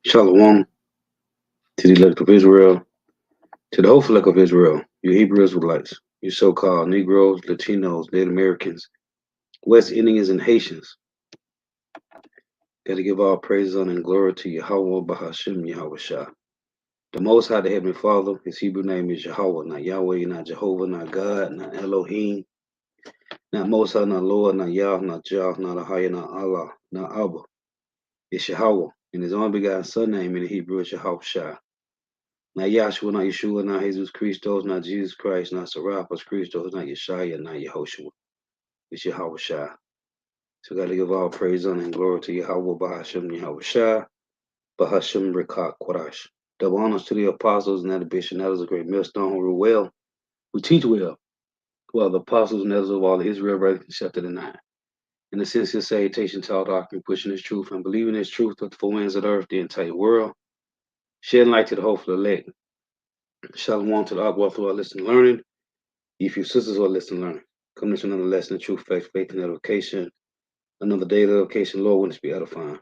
Shalom to the elect of Israel, to the hopeful elect of Israel, you Hebrew Israelites, you so-called Negroes, Latinos, Native Americans, West Indians, and Haitians. Got to give all praise, honor, and glory to Yahweh Bahashim Yahweh Shah. The Most High, the Heavenly Father, his Hebrew name is Yahweh, not Yahweh, not Jehovah, not God, not Elohim, not Most High, not Lord, not Yah, not Jah, not Ahaya, not Allah, not Abba. It's Yahweh, and his only begotten Son name in the Hebrew is Yahweh Shah. Not Yahshua, not Yeshua, not Jesus Christos, not Jesus Christ, not Serapis Christos, not Yeshaya, not Yehoshua. It's Yahweh Shah. So we got to give all praise, honor, and glory to Yahweh Bahashim Yahweh Shah, Bahashim Rekah Quadash. Double honors to the apostles and that the bishop, and that is a great millstone who rule well, who teach well. Well, the apostles and elders of all Israel, brothers, chapter 9. In the sincere salutation to all doctrine, pushing this truth and believing this truth with the four ends of the earth, the entire world, shedding light to the hopeful elect. Shalom to the Akbar through our listening learning. If you sisters who are listening learning, come to another lesson of truth, faith, and edification. Another day of edification, Lord, wouldn't be edifying.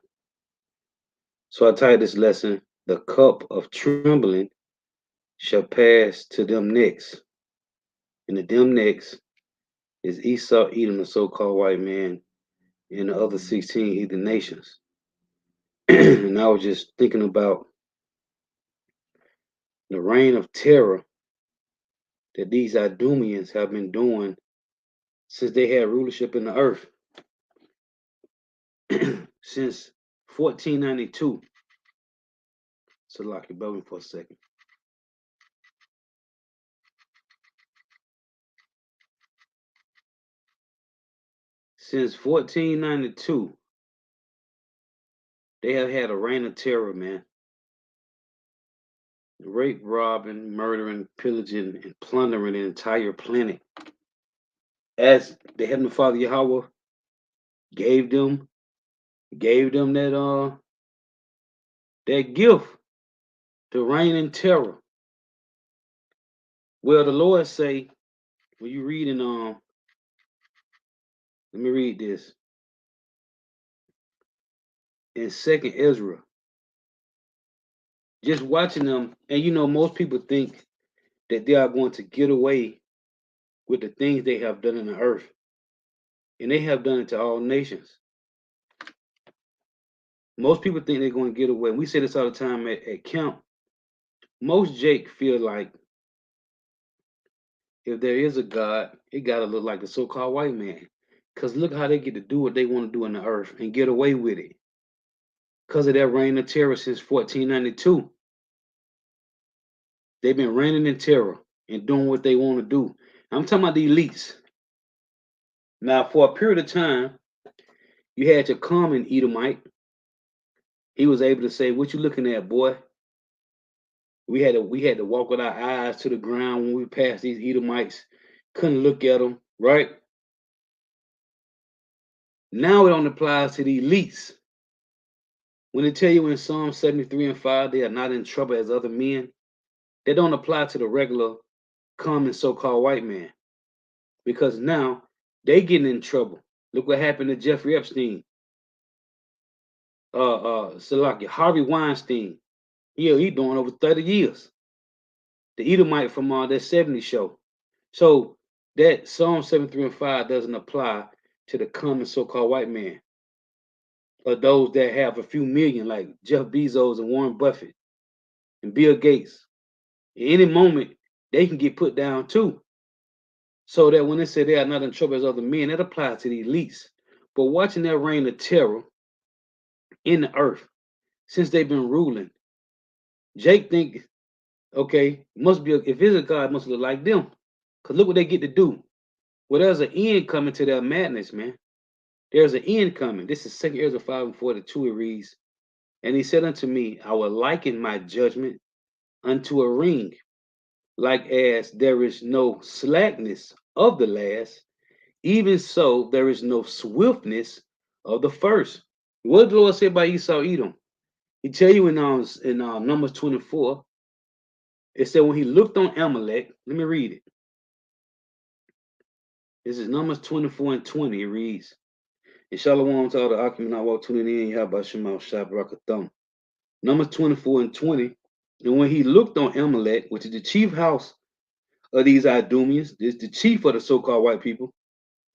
So I titled this lesson, The Cup of Trembling Shall Pass to Them Next. And the them next is Esau, Edom, the so-called white man, and the other 16 heathen nations. And I was just thinking about the reign of terror that these Idumeans have been doing since they had rulership in the earth. Since 1492. So lock your belly for a second. Since 1492, they have had a reign of terror, man. Rape, robbing, murdering, pillaging, and plundering the entire planet. As the Heavenly Father Yahweh gave them that gift to reign in terror. Well, the Lord say, when you read in let me read this. In 2nd Ezra, just watching them, and most people think that they are going to get away with the things they have done in the earth. And they have done it to all nations. Most people think they're going to get away. We say this all the time at camp. Most Jake feel like if there is a God, it got to look like the so-called white man. Because look how they get to do what they want to do in the earth and get away with it. Because of that reign of terror since 1492. They've been reigning in terror and doing what they want to do. I'm talking about the elites. Now, for a period of time, you had your common Edomite. He was able to say, "What you looking at, boy?" We had to walk with our eyes to the ground when we passed these Edomites. Couldn't look at them, right? Now it only applies to the elites. When they tell you in Psalm 73 and 5, they are not in trouble as other men, they don't apply to the regular, common so-called white man. Because now they getting in trouble. Look what happened to Jeffrey Epstein. Salaki, Harvey Weinstein. He doing over 30 years. The Edomite from that 70s show. So that Psalm 73 and 5 doesn't apply to the common so-called white man. Or those that have a few million, like Jeff Bezos and Warren Buffett and Bill Gates. At any moment, they can get put down too. So that when they say they are not in trouble as other men, that applies to the elites. But watching that reign of terror in the earth, since they've been ruling, Jake think, okay, must be if it's a God, it must look like them. Because look what they get to do. Well, there's an end coming to their madness, man. There's an end coming. This is 2nd Ezra 5 and 42. It reads, "And he said unto me, I will liken my judgment unto a ring, like as there is no slackness of the last, even so there is no swiftness of the first." What did the Lord say about Esau Edom? He tell you in Numbers 24, it said when he looked on Amalek, let me read it. This is Numbers 24 and 20. It reads, and Shalom to all the Akim and I walk tuning in, Yahba Shema Shabbarakatham. Numbers 24 and 20. And when he looked on Amalek, which is the chief house of these Idumeans, this is the chief of the so-called white people.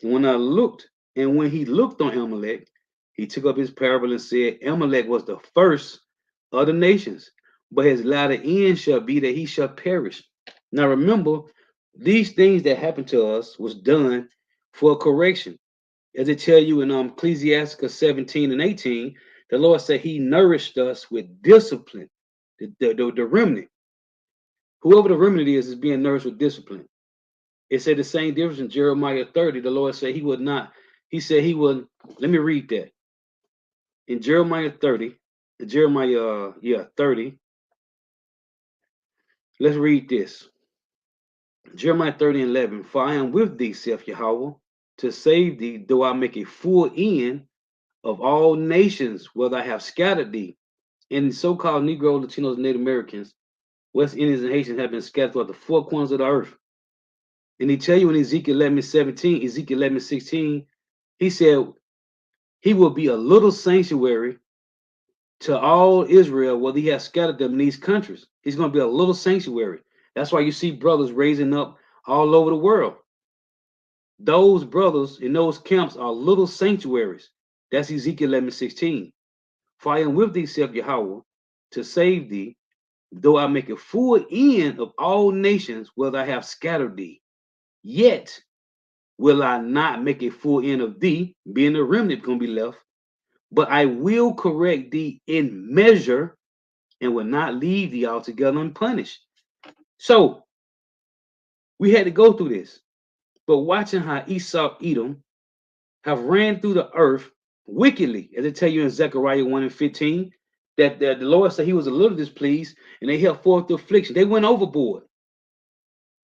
And when he looked on Amalek, he took up his parable and said, Amalek was the first of the nations, but his latter end shall be that he shall perish. Now remember, these things that happened to us was done for correction. As it tell you in Ecclesiasticus 17 and 18, the Lord said he nourished us with discipline. The remnant, whoever the remnant is being nourished with discipline. It said the same difference in Jeremiah 30. The Lord said he would not, he said he would, let me read that. In Jeremiah 30, 30, let's read this. Jeremiah 30 and 11. For I am with thee, saith Yahweh, to save thee, though I make a full end of all nations, whether I have scattered thee. And so-called Negro, Latinos, and Native Americans, West Indians, and Haitians have been scattered throughout the four corners of the earth. And he tell you in Ezekiel 11:17, Ezekiel 11:16, he said he will be a little sanctuary to all Israel, whether he has scattered them in these countries. He's going to be a little sanctuary. That's why you see brothers raising up all over the world. Those brothers in those camps are little sanctuaries. That's Ezekiel 11:16. For I am with thee, saith Yahweh, to save thee, though I make a full end of all nations, whether I have scattered thee. Yet will I not make a full end of thee, being the remnant going to be left, but I will correct thee in measure and will not leave thee altogether unpunished. So we had to go through this. But watching how Esau, Edom have ran through the earth wickedly, as it tell you in Zechariah 1 and 15, that the Lord said he was a little displeased and they held forth the affliction. They went overboard.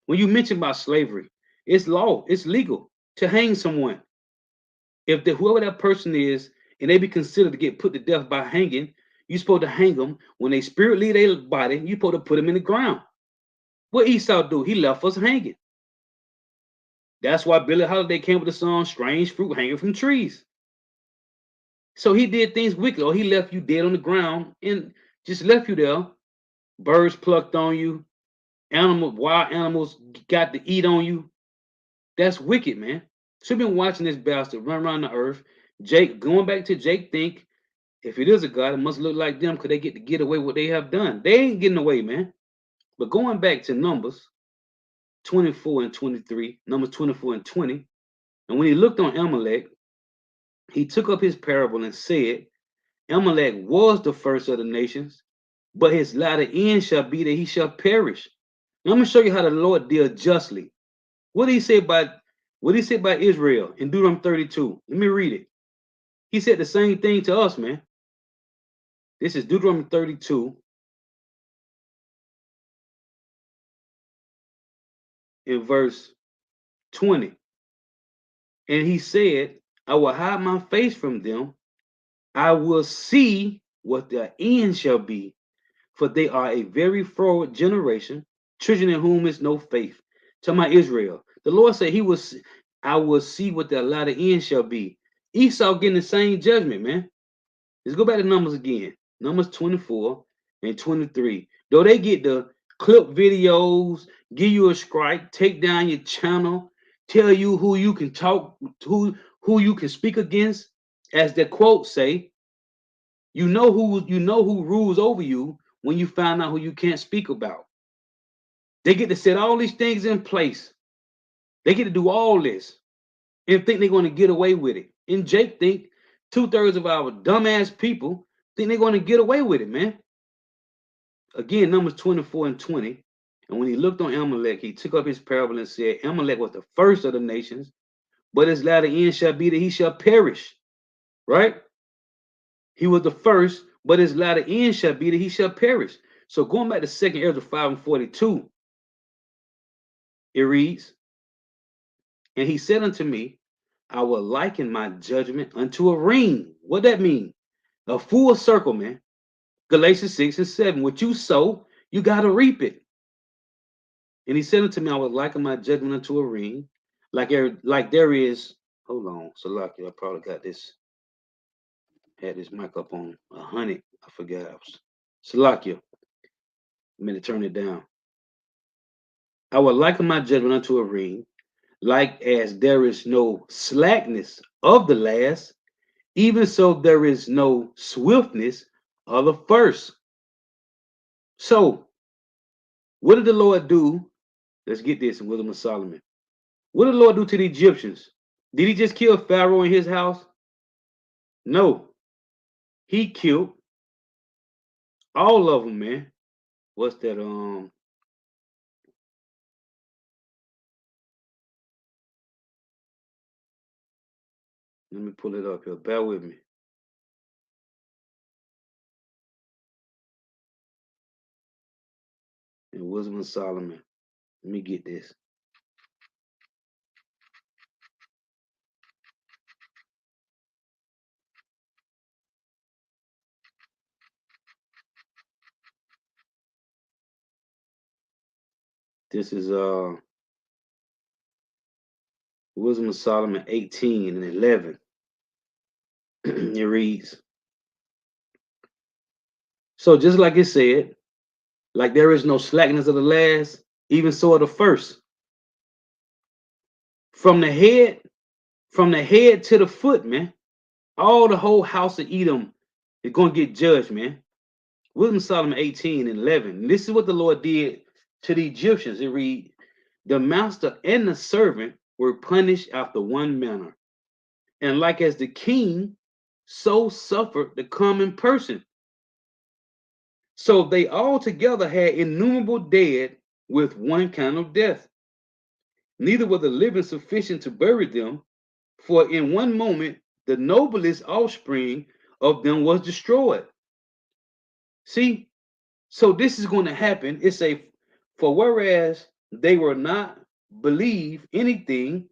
When you mention about slavery, it's law, it's legal to hang someone. If whoever that person is, and they be considered to get put to death by hanging, you're supposed to hang them. When they spirit leave their body, you're supposed to put them in the ground. What Esau do? He left us hanging. That's why Billie Holiday came with the song Strange Fruit Hanging from Trees. So he did things wicked, or he left you dead on the ground and just left you there. Birds plucked on you, wild animals got to eat on you. That's wicked, man. So we've been watching this bastard run around the earth. Jake, going back to Jake, think if it is a God, it must look like them because they get away what they have done. They ain't getting away, man. But going back to Numbers 24 and 23, Numbers 24 and 20, and when he looked on Amalek, he took up his parable and said, Amalek was the first of the nations, but his latter end shall be that he shall perish. Now I'm gonna show you how the Lord deal justly. What did he say about Israel in Deuteronomy 32? Let me read it. He said the same thing to us, man. This is Deuteronomy 32 in verse 20. And he said, I will hide my face from them. I will see what their end shall be, for they are a very forward generation, children in whom is no faith. To my Israel, the Lord said I will see what their latter end shall be. Esau getting the same judgment, man. Let's go back to Numbers again. Numbers 24 and 23. Though they get the clip videos, give you a strike, take down your channel, tell you who you can talk, who you can speak against, as the quote say, you know who rules over you when you find out who you can't speak about. They get to set all these things in place. They get to do all this and think they're going to get away with it. And Jake think 2/3 of our dumbass people think they're going to get away with it, man. Again, Numbers 24 and 20. And when he looked on Amalek, he took up his parable and said, Amalek was the first of the nations, but his latter end shall be that he shall perish. Right? He was the first, but his latter end shall be that he shall perish. So going back to 2nd Ezra 5 and 42, it reads, and he said unto me, I will liken my judgment unto a ring. What that mean? A full circle, man. Galatians 6 and 7. What you sow, you got to reap it. And he said unto me, I will liken my judgment unto a ring, like there is. Hold on, Salaki, I probably got this. Had this mic up on 100. I forgot. Salakia. I'm going to turn it down. I will liken my judgment unto a ring, like as there is no slackness of the last, even so there is no swiftness of the first. So, what did the Lord do? Let's get this in Wisdom of Solomon. What did the Lord do to the Egyptians? Did he just kill Pharaoh in his house? No. He killed all of them, man. What's that? Let me pull it up here. Bear with me. In Wisdom of Solomon. Let me get this. This is Wisdom of Solomon 18 and 11. It reads, so just like it said, like there is no slackness of the last, even so of the first. From the head, from the head to the foot, man. All the whole house of Edom is going to get judged, man. Wisdom of Solomon 18 and 11. And this is what the Lord did to the Egyptians. It read, the master and the servant were punished after one manner. And like as the king, so suffered the common person. So they all together had innumerable dead with one kind of death. Neither were the living sufficient to bury them, for in one moment the noblest offspring of them was destroyed. See, so this is going to happen. It's a for whereas they were not believe anything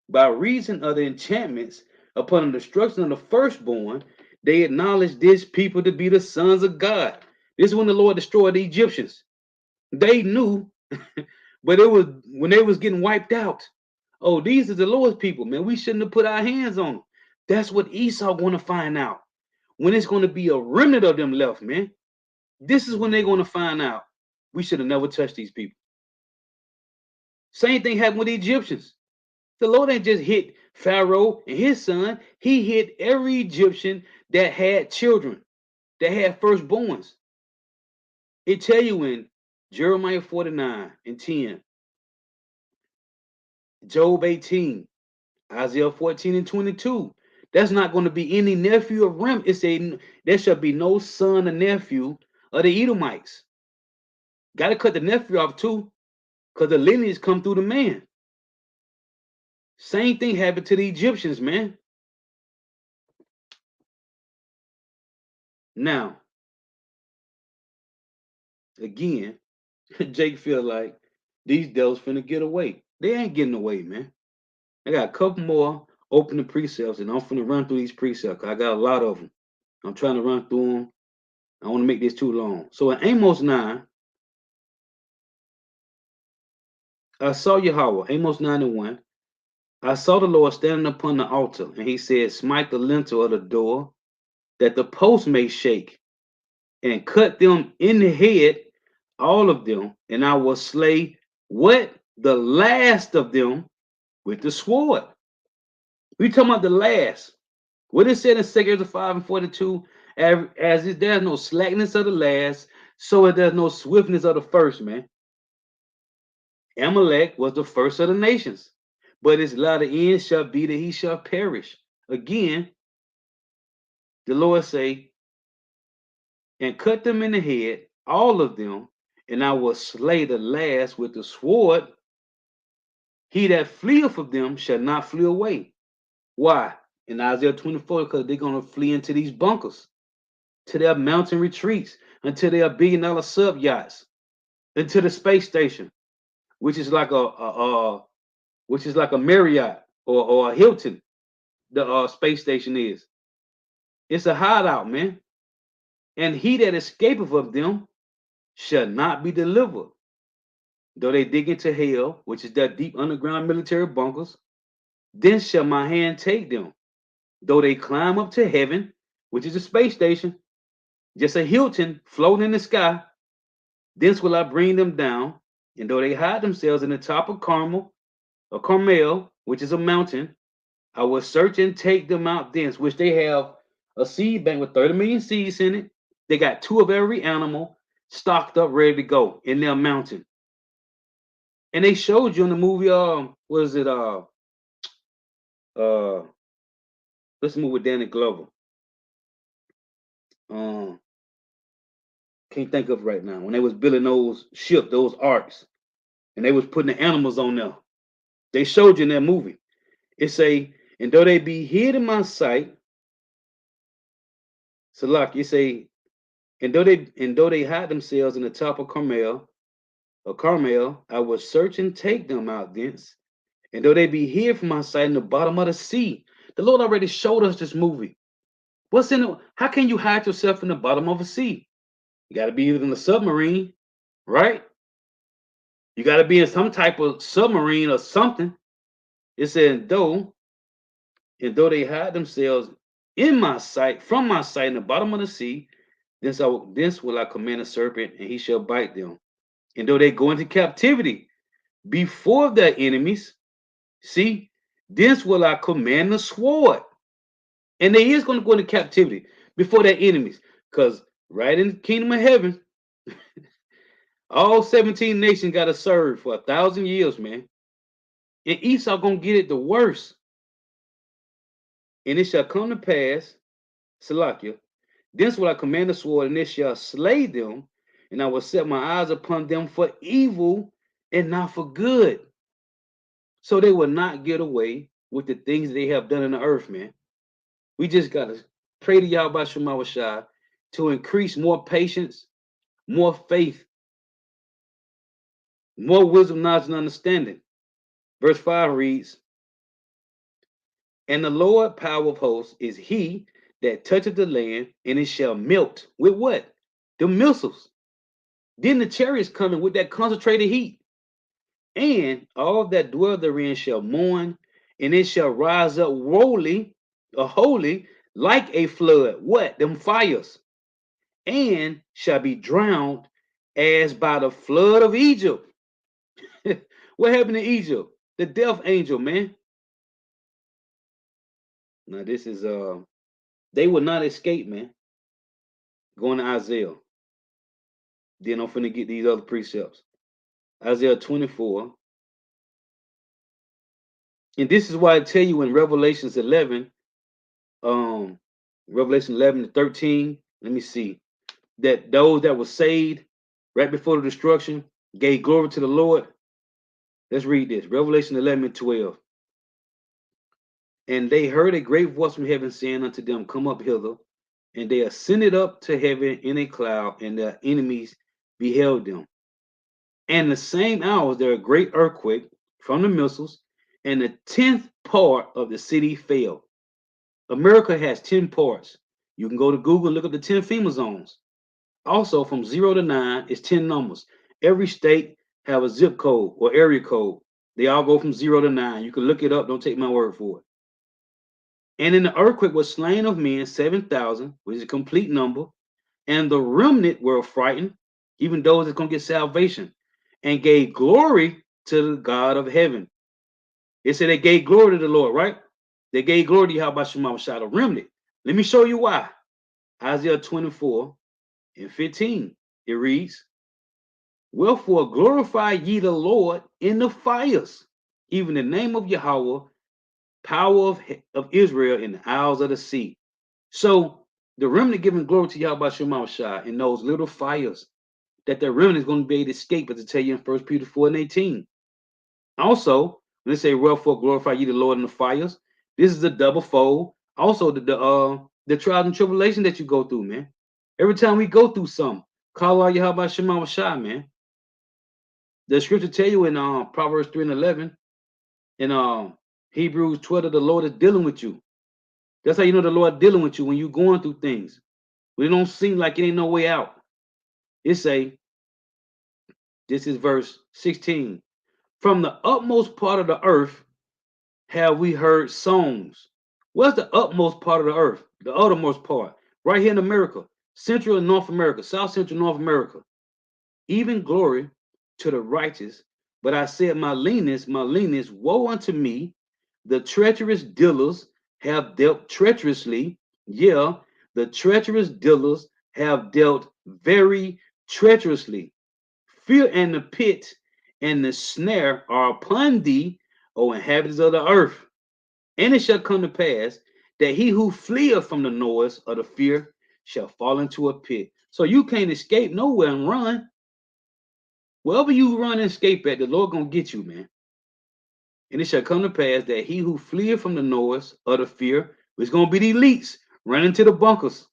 by reason of the enchantments upon the destruction of the firstborn, they acknowledged this people to be the sons of God. This is when the Lord destroyed the Egyptians. They knew, but it was when they was getting wiped out. Oh, these are the Lord's people, man. We shouldn't have put our hands on them. That's what Esau going to find out. When it's going to be a remnant of them left, man. This is when they're going to find out. We should have never touched these people. Same thing happened with the Egyptians. The Lord ain't just hit Pharaoh and his son. He hit every Egyptian that had children, that had firstborns. It tell you in Jeremiah 49 and 10, Job 18, Isaiah 14 and 22. That's not going to be any nephew of Rem. It's a there shall be no son or nephew of the Edomites. Got to cut the nephew off too, because the lineage come through the man. Same thing happened to the Egyptians, man. Now, again, Jake feel like these devils finna get away. They ain't getting away, man. I got a couple more opening precepts, and I'm finna run through these precepts. I got a lot of them. I'm trying to run through them. I want to make this too long. So in Amos 9, I saw Yahweh, Amos 9 and 1. I saw the Lord standing upon the altar, and he said, smite the lintel of the door, that the post may shake, and cut them in the head, all of them, and I will slay what? The last of them with the sword. We talking about the last. What it said in 2 5 and 42, as if there's no slackness of the last, so there's no swiftness of the first, man. Amalek was the first of the nations, but his latter end shall be that he shall perish. Again, the Lord say, and cut them in the head, all of them, and I will slay the last with the sword. He that fleeth of them shall not flee away. Why? In Isaiah 24, because they're going to flee into these bunkers, to their mountain retreats, until they are $1 billion sub yachts, into the space station, which is like a Marriott or a Hilton. The space station is. It's a hideout, man. And he that escapeth of them shall not be delivered. Though they dig into hell, which is their deep underground military bunkers, then shall my hand take them. Though they climb up to heaven, which is a space station, just a Hilton floating in the sky. Thence will I bring them down, and though they hide themselves in the top of Carmel or Carmel, which is a mountain, I will search and take them out thence, which they have a seed bank with 30 million seeds in it. They got two of every animal stocked up, ready to go in their mountain. And they showed you in the movie, what is it? Uh, let's move with Danny Glover. Um, can't think of right now. When they was building those ships, those arcs, and they was putting the animals on there. They showed you in that movie. It say, and though they be hid in my sight, Salak, you say, and though they hide themselves in the top of Carmel, I will search and take them out thence. And though they be hid from my sight in the bottom of the sea, the Lord already showed us this movie. What's in it? How can you hide yourself in the bottom of a sea? You got to be either in a submarine, right? You got to be in some type of submarine or something. It said, and though they hide themselves in my sight, from my sight in the bottom of the sea, thence will I command a serpent, and he shall bite them. And though they go into captivity before their enemies, see, thence will I command the sword. And they is going to go into captivity before their enemies. Because right in the kingdom of heaven, all 17 nations got to serve for 1,000 years, man. And Esau going to get it the worst. And it shall come to pass, Salakia, thence will I command the sword, and it shall slay them, and I will set my eyes upon them for evil and not for good. So they will not get away with the things they have done in the earth, man. We just got to pray to Yahweh Shema Shai to increase more patience, more faith, more wisdom, knowledge, and understanding. Verse 5 reads, and the Lord power of hosts is he that toucheth the land, and it shall melt. With what? The missiles. Then the chariots coming with that concentrated heat. And all that dwell therein shall mourn, and it shall rise up rolling, or holy, like a flood. What? Them fires. And shall be drowned as by the flood of Egypt. What happened to Egypt? The death angel, man. Now this is they will not escape, man. Going to Isaiah. Then I'm finna get these other precepts. Isaiah 24. And this is why I tell you in Revelations 11, um, Revelation 11 to 13, let me see, that those that were saved right before the destruction gave glory to the Lord. Let's read this. Revelation 11 and 12. And they heard a great voice from heaven saying unto them, come up hither. And they ascended up to heaven in a cloud, and their enemies beheld them. And the same hour was there a great earthquake from the missiles, and the 10th part of the city fell. America has 10 parts. You can go to Google and look up the 10 FEMA zones. Also, from 0 to 9 is 10 numbers. Every state have a zip code or area code. They all go from 0 to 9. You can look it up. Don't take my word for it. And in the earthquake was slain of men 7,000, which is a complete number. And the remnant were frightened, even those that's going to get salvation, and gave glory to the God of heaven. It said they gave glory to the Lord, right? They gave glory to Yahweh Shema Shai, the remnant. Let me show you why. Isaiah 24 and 15. It reads, wherefore glorify ye the Lord in the fires, even the name of Yahweh, power of Israel in the isles of the sea. So the remnant giving glory to Yahweh Shema Shai in those little fires that the remnant is going to be able to escape, as to tell you in 1 Peter 4 and 18. Also, when they say, wherefore glorify ye the Lord in the fires, this is a double fold. Also, the trials and tribulation that you go through, man. Every time we go through something, call out Yahweh Shema Shai, man. The scripture tell you in Proverbs 3 and 11, in Hebrews 12, that the Lord is dealing with you. That's how you know the Lord dealing with you, when you're going through things. When it don't seem like it ain't no way out. It say, this is verse 16. From the utmost part of the earth have we heard songs. What's the utmost part of the earth? The uttermost part. Right here in America. Central and North America, South Central North America, even glory to the righteous. But I said, my leanness, woe unto me. The treacherous dealers have dealt treacherously. Yeah, the treacherous dealers have dealt very treacherously. Fear and the pit and the snare are upon thee, O inhabitants of the earth. And it shall come to pass that he who fleeth from the noise of the fear shall fall into a pit. So you can't escape nowhere and run. Wherever you run and escape at, the Lord gonna get you, man. And it shall come to pass that he who fleeth from the noise of the fear, which is gonna be the elites, running to the bunkers.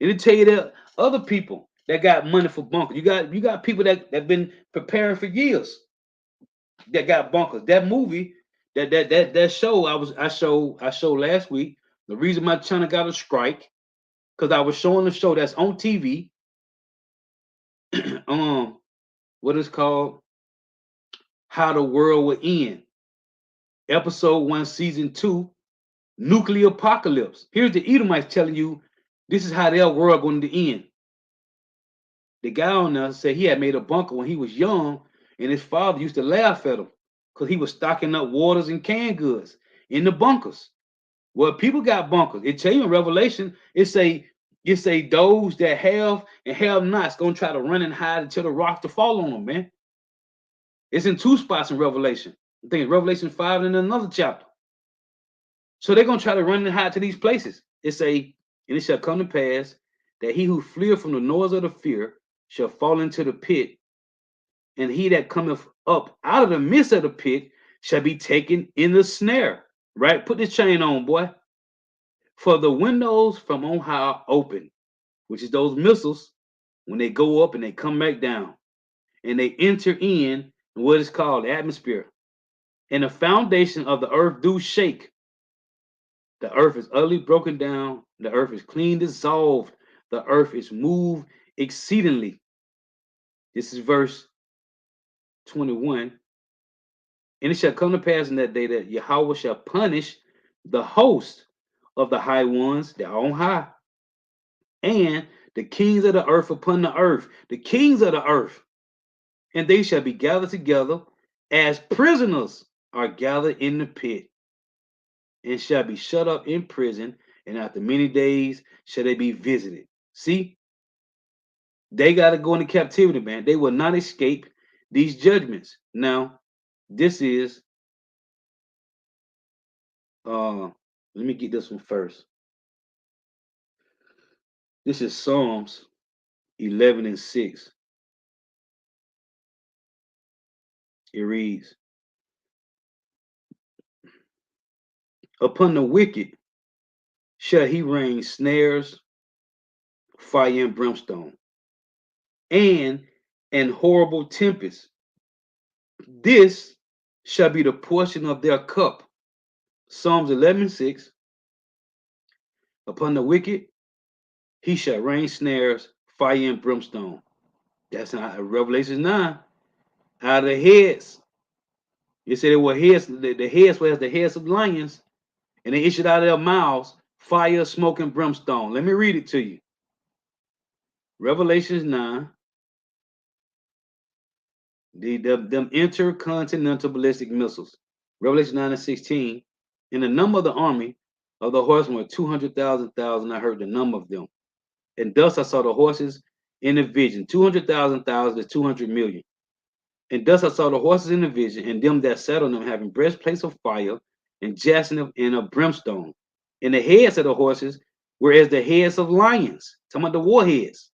It'll tell you that other people that got money for bunkers. You got people that been preparing for years that got bunkers. That movie, that show I showed last week. The reason my channel got a strike because I was showing the show that's on TV. um, what is called How the World Will End. Episode 1, Season 2, Nuclear Apocalypse. Here's the Edomites telling you this is how their world going to end. The guy on there said he had made a bunker when he was young, and his father used to laugh at him because he was stocking up waters and canned goods in the bunkers. Well, people got bunkers. It tell you in Revelation, it say those that have and have nots gonna try to run and hide until the rocks to fall on them, man. It's in two spots in Revelation. I think it's Revelation 5 and another chapter. So they're gonna try to run and hide to these places. And it shall come to pass that he who fleeth from the noise of the fear shall fall into the pit, and he that cometh up out of the midst of the pit shall be taken in the snare. Right? Put this chain on, boy. For the windows from on high open, which is those missiles, when they go up and they come back down, and they enter in what is called the atmosphere. And the foundation of the earth do shake. The earth is utterly broken down. The earth is clean dissolved. The earth is moved exceedingly. This is verse 21. And it shall come to pass in that day that Yahweh shall punish the host of the high ones that are on high, and the kings of the earth upon the earth, the kings of the earth, and they shall be gathered together as prisoners are gathered in the pit, and shall be shut up in prison, and after many days shall they be visited. See, they got to go into captivity, man. They will not escape these judgments. Now, this is let me get this one first. This is Psalms 11 and 6. It reads, upon the wicked shall he rain snares, fire and brimstone, and an horrible tempest. This shall be the portion of their cup. Psalms 11:6. Upon the wicked he shall rain snares, fire and brimstone. That's not Revelation 9. Out of the heads. It said it were heads, the heads were as the heads of lions, and they issued out of their mouths fire, smoke, and brimstone. Let me read it to you. Revelation 9. Them intercontinental ballistic missiles. Revelation 9 and 16. In the number of the army of the horsemen were 200,000. I heard the number of them. And thus I saw the horses in the vision. 200,000 is 200 million. And thus I saw the horses in the vision, and them that sat on them having breastplates of fire, and jacinth and of brimstone. And the heads of the horses were as the heads of lions. Talking about the warheads.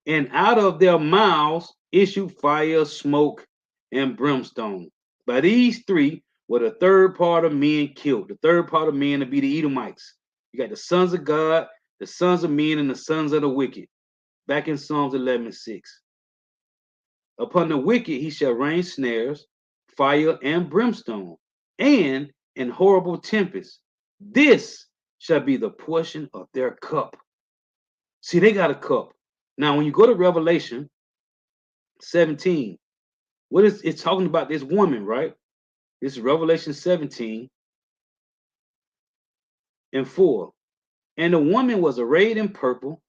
And out of their mouths issued fire, smoke, and brimstone. By these three were the third part of men killed. The third part of men to be the Edomites. You got the sons of God, the sons of men, and the sons of the wicked. Back in Psalms 11:6. Upon the wicked he shall rain snares, fire, and brimstone, and an horrible tempest. This shall be the portion of their cup. See, they got a cup. Now, when you go to Revelation 17, what is it's talking about this woman, right? This is Revelation 17 and 4. And the woman was arrayed in purple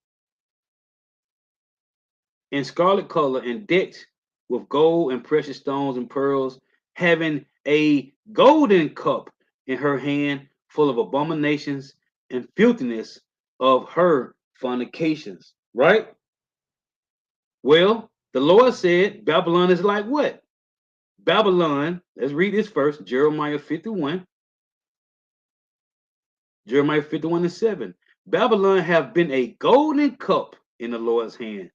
in scarlet color and decked with gold and precious stones and pearls, having a golden cup in her hand full of abominations and filthiness of her fornications. Right? Well, the Lord said Babylon is like what? Babylon, let's read this first, Jeremiah 51. Jeremiah 51 and 7. Babylon have been a golden cup in the Lord's hand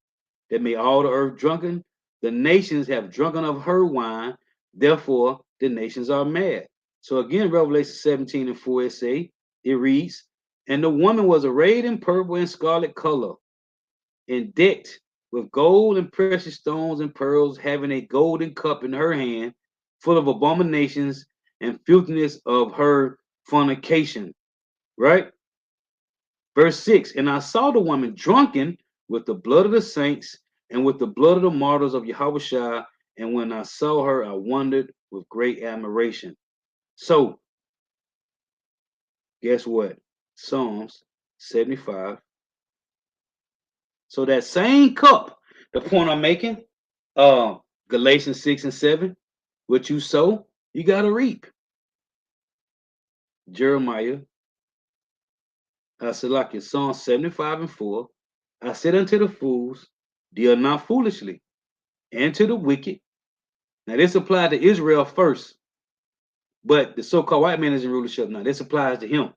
that made all the earth drunken. The nations have drunken of her wine, therefore the nations are mad. So again, Revelation 17 and 4 it reads, and the woman was arrayed in purple and scarlet color, and decked with gold and precious stones and pearls, having a golden cup in her hand, full of abominations and filthiness of her fornication. Right? Verse 6, and I saw the woman drunken with the blood of the saints and with the blood of the martyrs of Yahushua. And when I saw her, I wondered with great admiration. So, guess what? Psalms 75. So that same cup, the point I'm making, uh, Galatians 6 and 7, what you sow, you got to reap. Jeremiah, Salaki, Psalm 75 and 4. I said unto the fools, deal not foolishly, and to the wicked. Now, this applied to Israel first, but the so-called white man is in rulership now. This applies to him.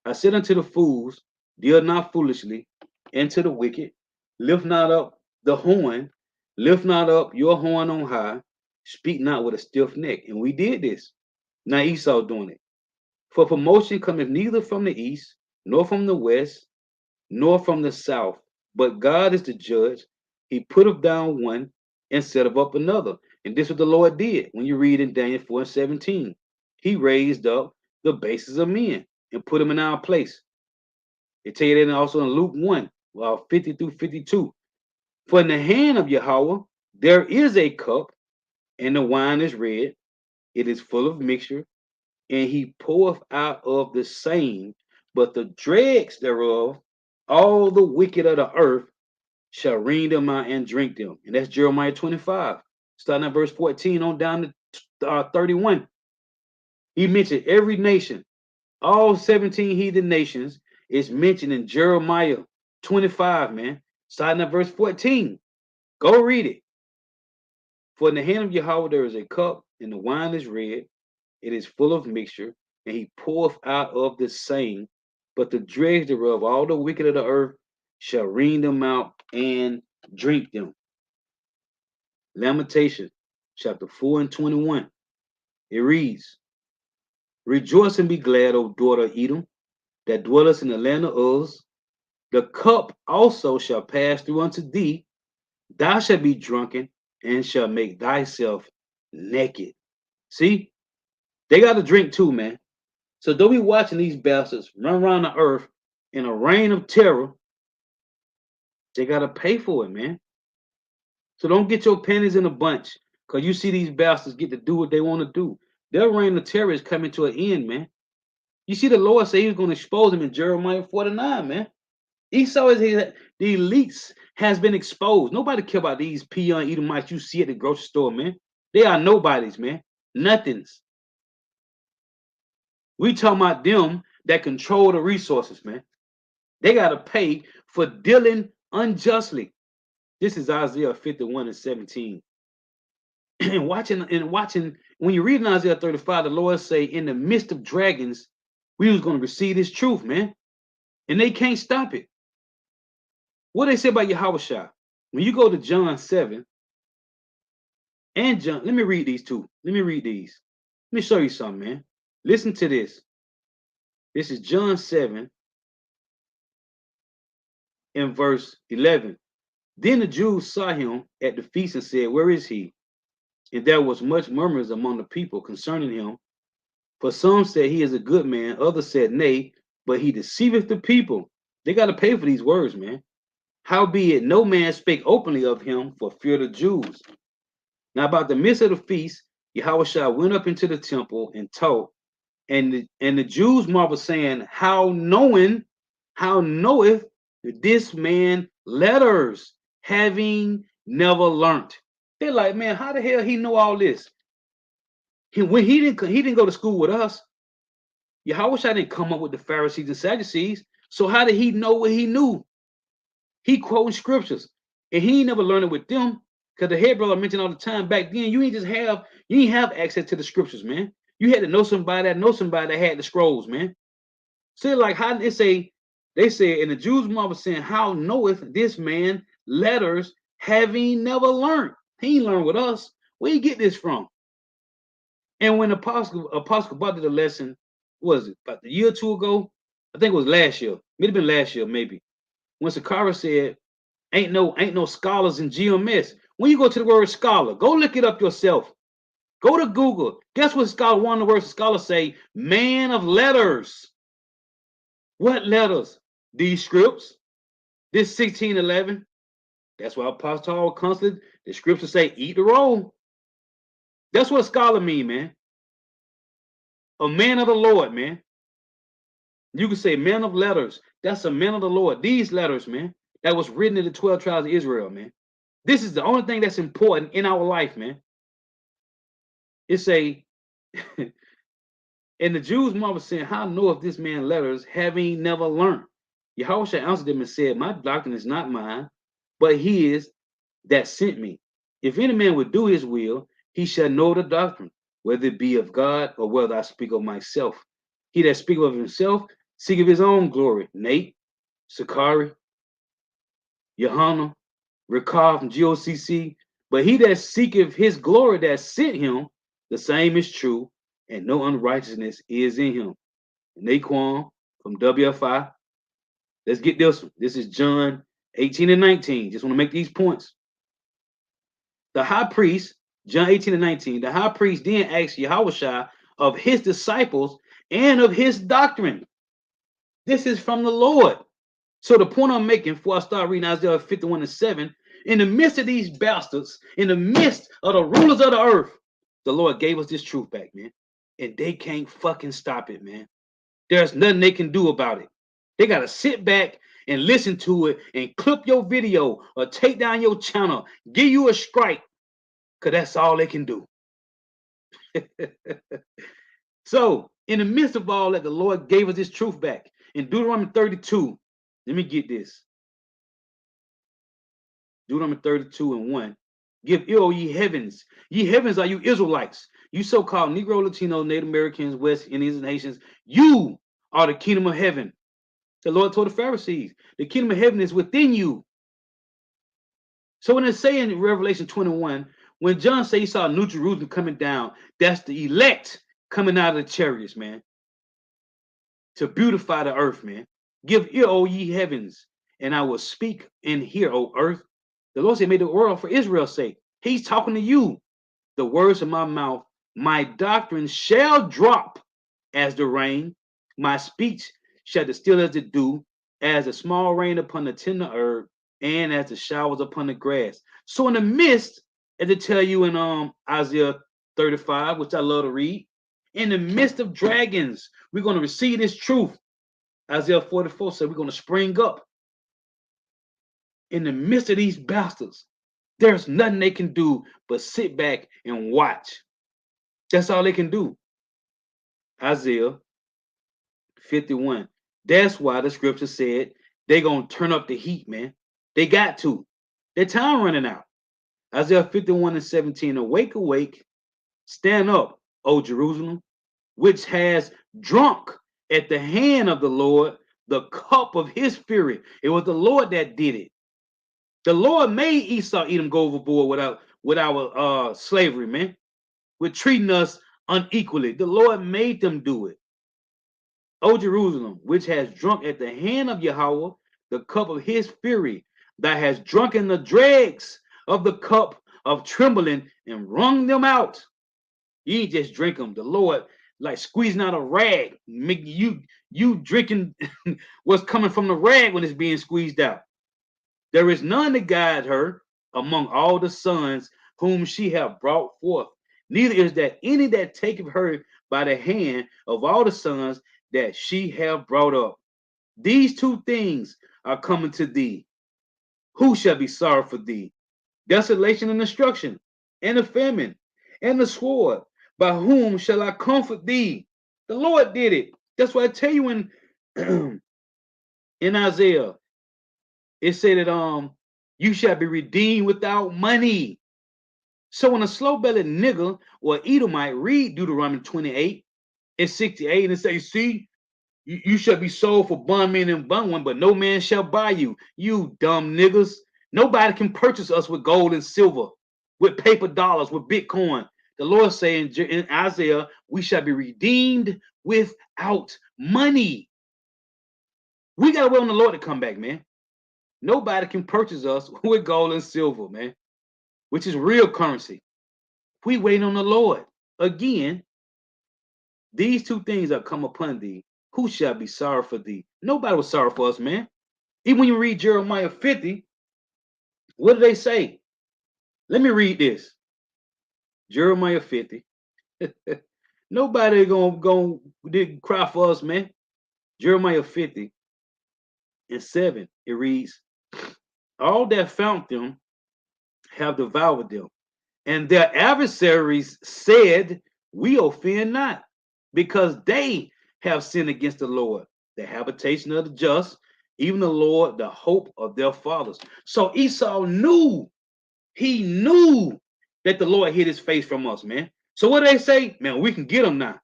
I said unto the fools, deal not foolishly, and to the wicked, lift not up the horn, lift not up your horn on high, speak not with a stiff neck. And we did this. Now Esau doing it. For promotion cometh neither from the east, nor from the west, nor from the south, but God is the judge. He putteth down one and setteth up another. And this is what the Lord did when you read in Daniel 4 and 17. He raised up the bases of men and put them in our place. It tell you that also in Luke 1, 50 through 52. For in the hand of Yahweh there is a cup, and the wine is red. It is full of mixture, and he poureth out of the same, but the dregs thereof, all the wicked of the earth, shall wring them out and drink them. And that's Jeremiah 25, starting at verse 14 on down to 31. He mentioned every nation, all 17 heathen nations is mentioned in Jeremiah 25, man, starting at verse 14. Go read it. For in the hand of Yahweh there is a cup, and the wine is red. It is full of mixture, and he poureth out of the same. But the dregs thereof, all the wicked of the earth, shall wring them out and drink them. Lamentation, chapter 4 and 21. It reads, rejoice and be glad, O daughter of Edom, that dwellest in the land of Uz. The cup also shall pass through unto thee. Thou shalt be drunken, and shall make thyself naked. See, they got to drink too, man. So don't be watching these bastards run around the earth in a reign of terror. They got to pay for it, man. So don't get your pennies in a bunch, because you see these bastards get to do what they want to do. Their reign of terror is coming to an end, man. You see the Lord say he was going to expose them in Jeremiah 49, man. Esau is the elites has been exposed. Nobody care about these peon Edomites you see at the grocery store, man. They are nobodies, man. Nothings. We talking about them that control the resources, man. They got to pay for dealing unjustly. This is Isaiah 51 and 17. and watching, when you read in Isaiah 35, the Lord say, in the midst of dragons, we was going to receive this truth, man. And they can't stop it. What they say about Yahushua? When you go to John 7 and John, let me read these two. Let me read these. Let me show you something, man. Listen to this. This is John 7 in verse 11. Then the Jews saw him at the feast and said, where is he? And there was much murmurs among the people concerning him. For some said he is a good man, others said nay, but he deceiveth the people. They got to pay for these words, man. Howbeit no man spake openly of him for fear of the Jews. Now about the midst of the feast, Yahushua went up into the temple and taught, and the Jews marveled, saying, how knoweth this man letters having never learned. They're like, man, how the hell he know all this? When he didn't go to school with us. Yahweh didn't come up with the Pharisees and Sadducees. So how did he know what he knew? He quoting scriptures, and he ain't never learned it with them. Because the head brother mentioned all the time back then, you ain't have access to the scriptures, man. You had to know somebody that had the scrolls, man. So like how they say, and the Jews' mom was saying, how knoweth this man letters having never learned? He ain't learned with us. Where you get this from? And when Apostle Bob did a lesson, what was it about a year or two ago? I think it was last year. Might have been last year, maybe. When Sakara said, ain't no scholars in GMS. When you go to the word scholar, go look it up yourself. Go to Google. Guess what scholar, one of the words scholars say? Man of letters. What letters? These scripts. This 1611. That's why Apostle Paul constantly, the scriptures say, eat the roll. That's what a scholar mean, man. A man of the Lord, man. You can say man of letters. That's a man of the Lord. These letters, man, that was written in the 12 tribes of Israel, man. This is the only thing that's important in our life, man. It's a, and the Jews' mom was saying, how know if this man letters having never learned? Yahweh answered them and said, my doctrine is not mine, but his that sent me. If any man would do his will, he shall know the doctrine, whether it be of God or whether I speak of myself. He that speaketh of himself, seeketh his own glory. Nate, Sakari, Johanna, Ricard from GOCC. But he that seeketh his glory that sent him, the same is true, and no unrighteousness is in him. Naquan from WFI. Let's get this one. This is John 18 and 19. Just want to make these points. The high priest, John 18 and 19, the high priest then asked Yahushua of his disciples and of his doctrine. This is from the Lord. So the point I'm making before I start reading Isaiah 51 and 7, in the midst of these bastards, in the midst of the rulers of the earth, the Lord gave us this truth back, man. And they can't fucking stop it, man. There's nothing they can do about it. They got to sit back and listen to it and clip your video or take down your channel, give you a strike, because that's all they can do. So, in the midst of all that, the Lord gave us this truth back. In Deuteronomy 32, let me get this. Deuteronomy 32 and 1. Give ear, O ye heavens. Ye heavens are you Israelites. You so-called Negro, Latino, Native Americans, West Indians, and Haitians. You are the kingdom of heaven. The Lord told the Pharisees, the kingdom of heaven is within you. So when it's saying in Revelation 21, when John said he saw New Jerusalem coming down, that's the elect coming out of the chariots, man, to beautify the earth, man. Give ear, O ye heavens, and I will speak and hear, O earth. The Lord said, made the world for Israel's sake. He's talking to you. The words of my mouth, my doctrine shall drop as the rain. My speech shall distill as the dew, as the small rain upon the tender herb, and as the showers upon the grass. So in the midst, as they tell you in Isaiah 35, which I love to read, in the midst of dragons, we're going to receive this truth. Isaiah 44 said we're going to spring up. In the midst of these bastards, there's nothing they can do but sit back and watch. That's all they can do. Isaiah 51. That's why the scripture said they're going to turn up the heat, man. They got to. Their time running out. Isaiah 51 and 17. Awake, awake, stand up, O Jerusalem, which has drunk at the hand of the Lord the cup of his fury. It was the Lord that did it. The Lord made Esau, Edom go overboard with our slavery, man. With treating us unequally. The Lord made them do it. O Jerusalem, which has drunk at the hand of Yahweh the cup of his fury, that has drunken the dregs of the cup of trembling and wrung them out. You ain't just drink them. The Lord, like squeezing out a rag, make you drinking what's coming from the rag when it's being squeezed out. There is none to guide her among all the sons whom she hath brought forth. Neither is there any that taketh her by the hand of all the sons that she have brought up. These two things are coming to thee. Who shall be sorry for thee? Desolation and destruction, and the famine, and the sword. By whom shall I comfort thee? The Lord did it. That's why I tell you in in Isaiah, it said that you shall be redeemed without money. So when a slow-bellied nigger or Edomite read Deuteronomy 28 and 68 and say, see, you shall be sold for bondmen and bondwomen, but no man shall buy you. You dumb niggas. Nobody can purchase us with gold and silver, with paper dollars, with Bitcoin. The Lord saying in Isaiah, we shall be redeemed without money. We got to wait on the Lord to come back, man. Nobody can purchase us with gold and silver, man, which is real currency. We wait on the Lord. Again, these two things are come upon thee. Who shall be sorry for thee? Nobody was sorry for us, man. Even when you read Jeremiah 50, what do they say? Let me read this. Jeremiah 50. Nobody didn't cry for us, man. Jeremiah 50 and 7. It reads, all that found them have devoured them, and their adversaries said, we offend not, because they have sinned against the Lord, the habitation of the just, even the Lord, the hope of their fathers. So Esau knew, he knew that the Lord hid his face from us, man. So what they say, man, we can get him now.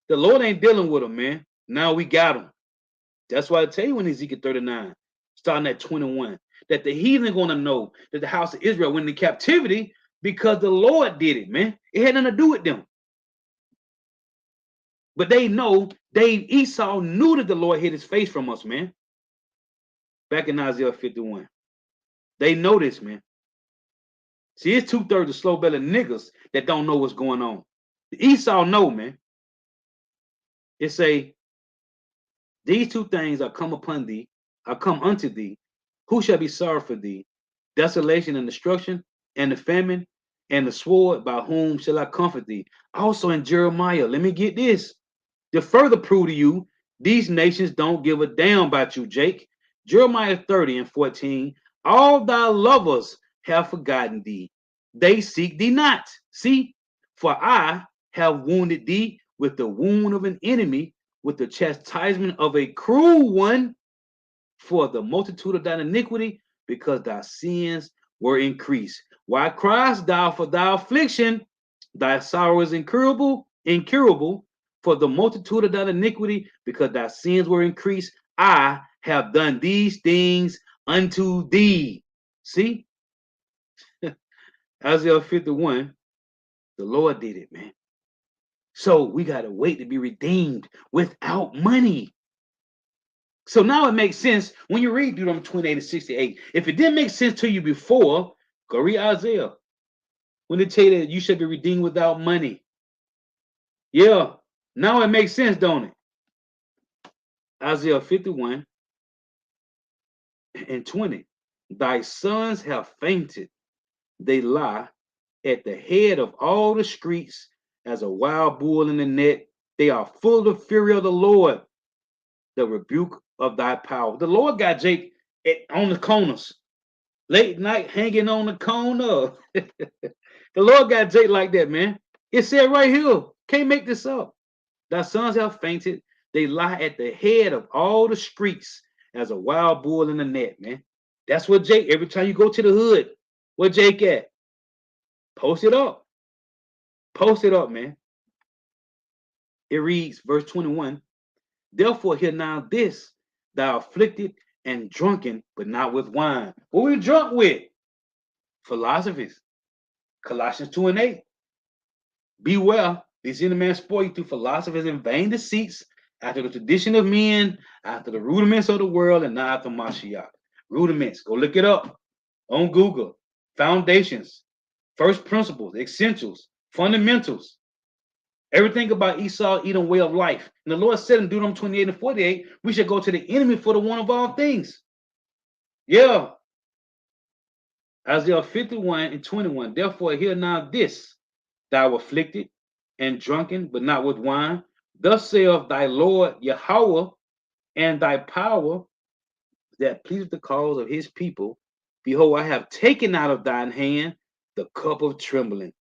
The Lord ain't dealing with him, man. Now we got him. That's why I tell you in Ezekiel 39, starting at 21, that the heathen going to know that the house of Israel went into captivity because the Lord did it, man. It had nothing to do with them. But they know, Esau knew that the Lord hid his face from us, man. Back in Isaiah 51. They know this, man. See, it's 2/3 of slow-bellied niggas that don't know what's going on. Esau know, man. It say, these two things are come upon thee, are come unto thee. Who shall be sorry for thee? Desolation and destruction, and the famine, and the sword. By whom shall I comfort thee? Also in Jeremiah, let me get this. To further prove to you, these nations don't give a damn about you, Jake. Jeremiah 30 and 14. All thy lovers have forgotten thee. They seek thee not. See, for I have wounded thee with the wound of an enemy, with the chastisement of a cruel one, for the multitude of thine iniquity, because thy sins were increased. Why criest thou for thy affliction? Thy sorrow is incurable, for the multitude of thine iniquity, because thy sins were increased. I have done these things unto thee. See, Isaiah 51, the Lord did it, man. So we got to wait to be redeemed without money. So now it makes sense when you read Deuteronomy 28 and 68. If it didn't make sense to you before, go read Isaiah. When they tell you that you should be redeemed without money. Yeah, now it makes sense, don't it? Isaiah 51 and 20. Thy sons have fainted. They lie at the head of all the streets as a wild bull in the net. They are full of the fury of the Lord, the rebuke of thy power. The Lord got Jake on the corners, late night hanging on the corner. The Lord got Jake like that, man. It said right here, can't make this up. Thy sons have fainted. They lie at the head of all the streets as a wild bull in the net, man. That's what Jake, every time you go to the hood, where Jake at? Post it up. Post it up, man. It reads, verse 21, therefore hear now this, thou afflicted and drunken, but not with wine. What we drunk with? Philosophies. Colossians 2 and 8. Beware, these inner man spoil you through philosophies and vain deceits, after the tradition of men, after the rudiments of the world, and not after Mashiach. Rudiments, go look it up on Google. Foundations, first principles, essentials, fundamentals. Everything about Esau, Edom way of life. And the Lord said in Deuteronomy 28 and 48, we should go to the enemy for the one of all things. Yeah. Isaiah 51 and 21. Therefore, hear now this, thou afflicted and drunken, but not with wine. Thus saith thy Lord Yahweh, and thy power that pleaseth the cause of his people Behold, I have taken out of thine hand the cup of trembling,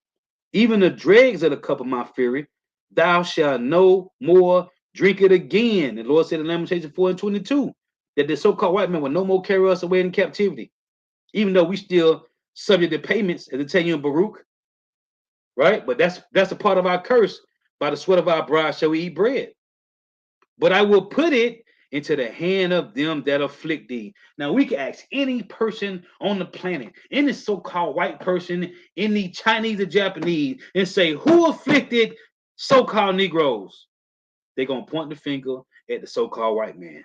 even the dregs of the cup of my fury. Thou shalt no more drink it again. The Lord said in Lamentations 4 and 22 that the so-called white man will no more carry us away in captivity, even though we still subject to payments, as it tell you in Baruch, right? But that's a part of our curse. By the sweat of our brow shall we eat bread. But I will put it into the hand of them that afflict thee. Now we can ask any person on the planet, any so-called white person, any Chinese or Japanese, and say, who afflicted so-called Negroes? They're gonna point the finger at the so-called white man.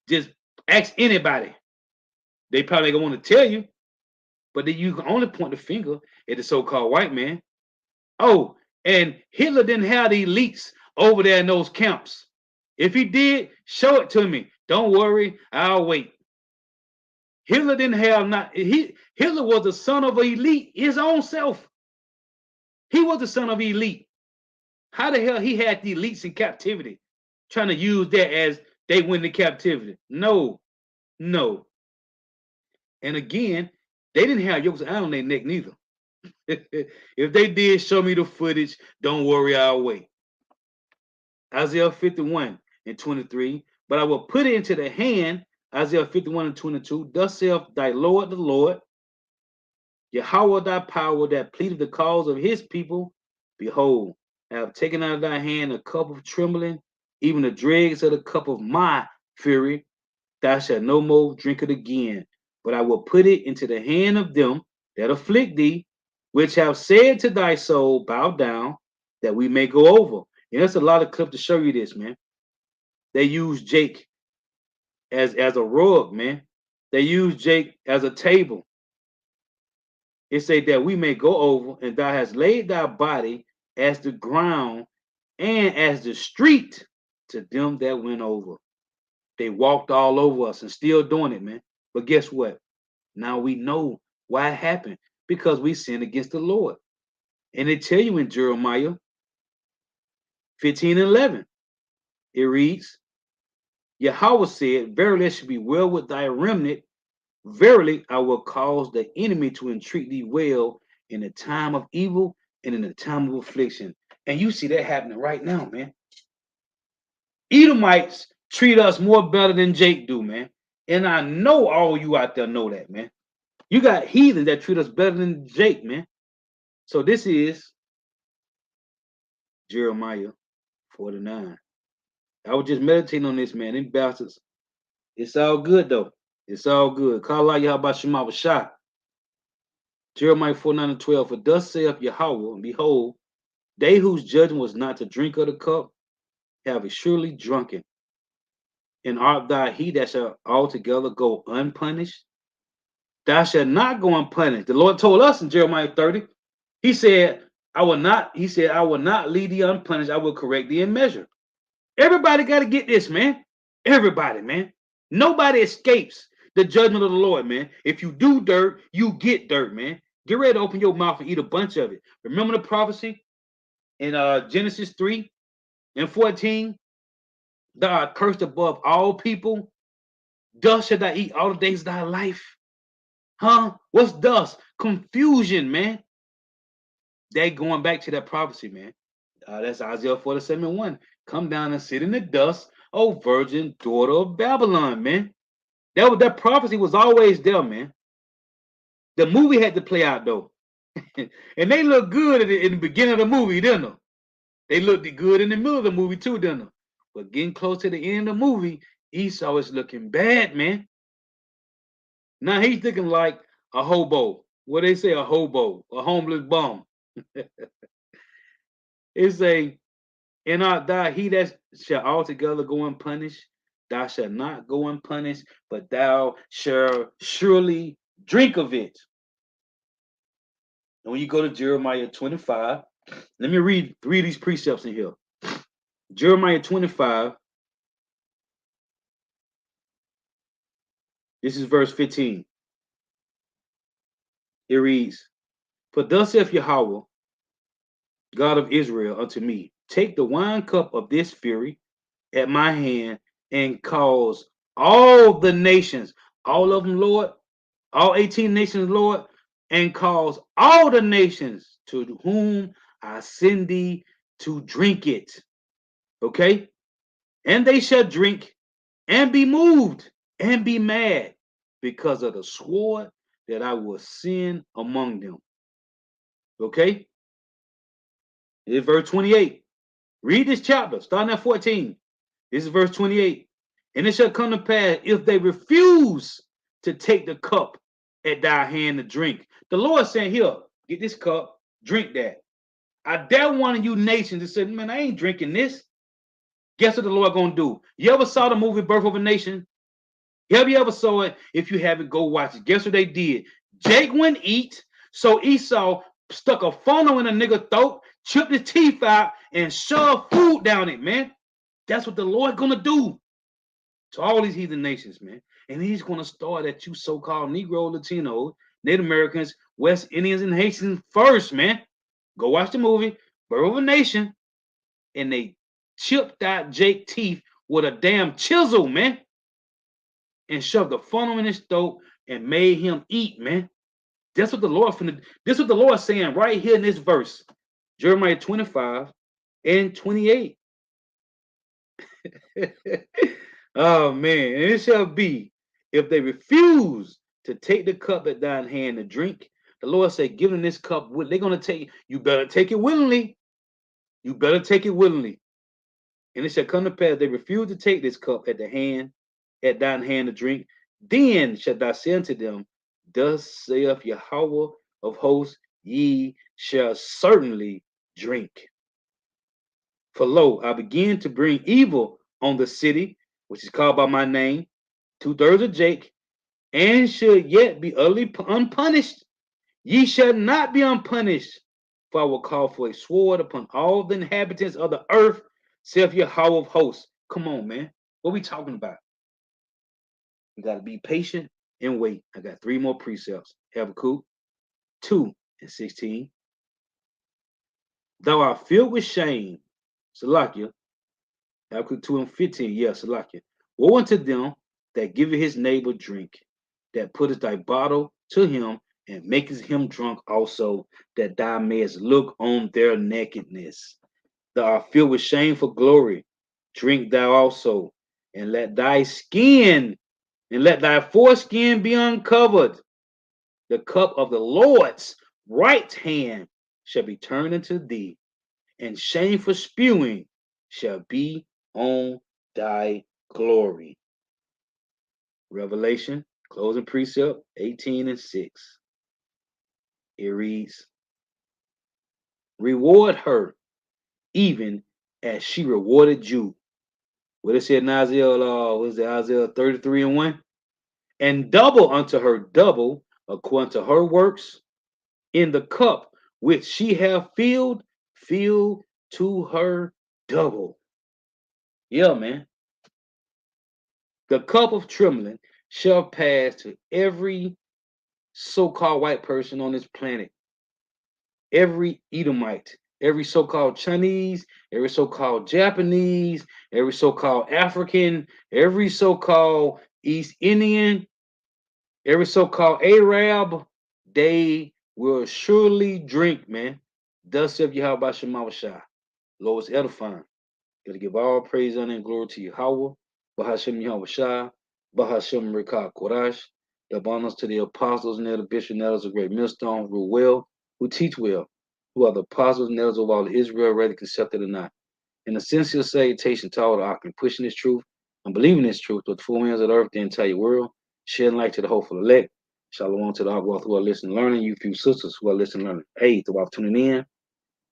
Just ask anybody. They probably gonna want to tell you, but then you can only point the finger at the so-called white man. Oh, and Hitler didn't have the elites over there in those camps. If he did, show it to me. Don't worry, I'll wait. Hitler didn't have not Hitler was the son of an elite, his own self. He was the son of elite. How the hell he had the elites in captivity, trying to use that as they went into captivity? No, no. And again, they didn't have yokes on their neck neither. If they did, show me the footage. Don't worry, I'll wait. Isaiah 51 and 23. But I will put it into the hand, Isaiah 51 and 22. Thus saith thy Lord the Lord, Yahweh thy power that pleaded the cause of his people. Behold, I have taken out of thy hand a cup of trembling, even the dregs of the cup of my fury. Thou shalt no more drink it again, but I will put it into the hand of them that afflict thee, which have said to thy soul, bow down, that we may go over. And there's a lot of clips to show you this, man. They use Jake as a rug, man. They use Jake as a table. It say that we may go over, and thou hast laid thy body as the ground and as the street to them that went over. They walked all over us and still doing it, man. But guess what? Now we know why it happened, because we sinned against the Lord. And they tell you in Jeremiah 15 and 11, it reads, Yahweh said, verily it shall be well with thy remnant. Verily I will cause the enemy to entreat thee well in the time of evil and in the time of affliction. And you see that happening right now, man. Edomites treat us more better than Jake do, man. And I know all you out there know that, man. You got heathens that treat us better than Jake, man. So this is Jeremiah 49. I was just meditating on this, man. Them bastards. It's all good, though. It's all good. Call out Yahweh Shema Shah. Jeremiah 49 and 12. For thus saith Yahweh, behold, they whose judgment was not to drink of the cup have surely drunken. And art thou he that shall altogether go unpunished? Thou shalt not go unpunished. The Lord told us in Jeremiah 30. He said, I will not lead thee unpunished. I will correct thee in measure. Everybody got to get this, man. Everybody, man. Nobody escapes the judgment of the Lord, man. If you do dirt, you get dirt, man. Get ready to open your mouth and eat a bunch of it. Remember the prophecy in Genesis 3 and 14? Thou art cursed above all people. Dust shalt thou eat all the days of thy life. Huh? What's dust? Confusion, man. They going back to that prophecy, man. That's Isaiah 47 and 1. Come down and sit in the dust, O virgin daughter of Babylon, man. That prophecy was always there, man. The movie had to play out though. And they look good in the beginning of the movie, didn't they? They looked good in the middle of the movie too, didn't they? But getting close to the end of the movie, Esau is looking bad, man. Now he's looking like a hobo. What they say, a hobo, a homeless bum. It's a, and art thou he that shall altogether go unpunished? Thou shalt not go unpunished, but thou shalt surely drink of it. And when you go to Jeremiah 25, let me read these precepts in here. Jeremiah 25, this is verse 15. It reads, For thus saith Yahweh, God of Israel, unto me, take the wine cup of this fury at my hand and cause all the nations. all of them, Lord, all 18 nations, Lord, and cause all the nations to whom I send thee to drink it. Okay? And they shall drink and be moved and be mad because of the sword that I will send among them. Okay? It's verse 28. Read this chapter, starting at 14. This is verse 28. And it shall come to pass if they refuse to take the cup at thy hand to drink. The Lord saying, here, get this cup, drink that. I dare one of you nations that said, man, I ain't drinking this. Guess what the Lord gonna do? You ever saw the movie Birth of a Nation? Have you ever saw it? If you haven't, go watch it. Guess what they did? Jake wouldn't eat, so Esau stuck a funnel in a nigga throat, chipped his teeth out, and shoved food down it, man. That's what the Lord gonna do to all these heathen nations, man. And he's gonna start at you so-called Negro, Latinos, Native Americans, West Indians, and Haitians first, man. Go watch the movie Birth of a Nation, and they chipped out Jake's teeth with a damn chisel, man, and shoved a funnel in his throat and made him eat, man. That's what the Lord finna. This is what the Lord saying right here in this verse, Jeremiah 25 and 28. Oh man, and it shall be if they refuse to take the cup at thine hand to drink. The Lord said, "Give them this cup. They're gonna take. You better take it willingly. You better take it willingly." And it shall come to pass they refuse to take this cup at thine hand to drink. Then shall thou say unto them, Thus saith Yahweh of hosts, ye shall certainly drink. For lo, I begin to bring evil on the city, which is called by my name, 2/3 of Jake, and should yet be utterly unpunished. Ye shall not be unpunished, for I will call for a sword upon all the inhabitants of the earth, saith Yahweh of hosts. Come on, man. What we talking about? You got to be patient and wait. I got 3 more precepts. Habakkuk 2 and 16. Thou art filled with shame, Salakia. Habakkuk 2 and 15. Yeah, Salakia. Woe unto them that giveth his neighbor drink, that putteth thy bottle to him, and maketh him drunk also, that thou mayest look on their nakedness. Thou art filled with shame for glory. Drink thou also, and let thy foreskin be uncovered. The cup of the Lord's right hand shall be turned unto thee, and shame for spewing shall be on thy glory. Revelation, closing precept 18 and 6. It reads, Reward her even as she rewarded you. What it said in Isaiah, was it Isaiah 33 and 1? And double unto her double according to her works in the cup which she have filled to her double. Yeah, man. The cup of trembling shall pass to every so-called white person on this planet, every Edomite, every so-called Chinese, every so-called Japanese, every so-called African, every so-called East Indian, every so-called Arab, they will surely drink, man. Thus saith Yahweh Shemawashah. Lord is edifying. Gotta give all praise, honor, and glory to Yahweh. Bahashem Yahweh Shah. Bahashem Rekah Korash. The honors to the apostles and the bishops and elders of great millstone who rule well, who teach well, who are the apostles and elders of all Israel, whether accepted or not. And a sincere salutation to all the Akim, pushing this truth and believing this truth with the full hands of the earth, the entire world, shedding light to the hopeful elect. Shalom to the Agwath who are listening, learning, you few sisters who are listening, learning. Hey, to all tuning in.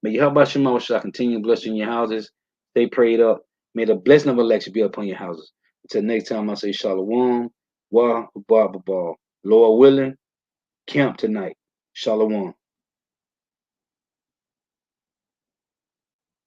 May you help by Shema Shah continue blessing your houses. Stay prayed up. May the blessing of election be upon your houses. Until next time, I say Shalom. Wah, ba, ba, ba. Lord willing, camp tonight. Shalom.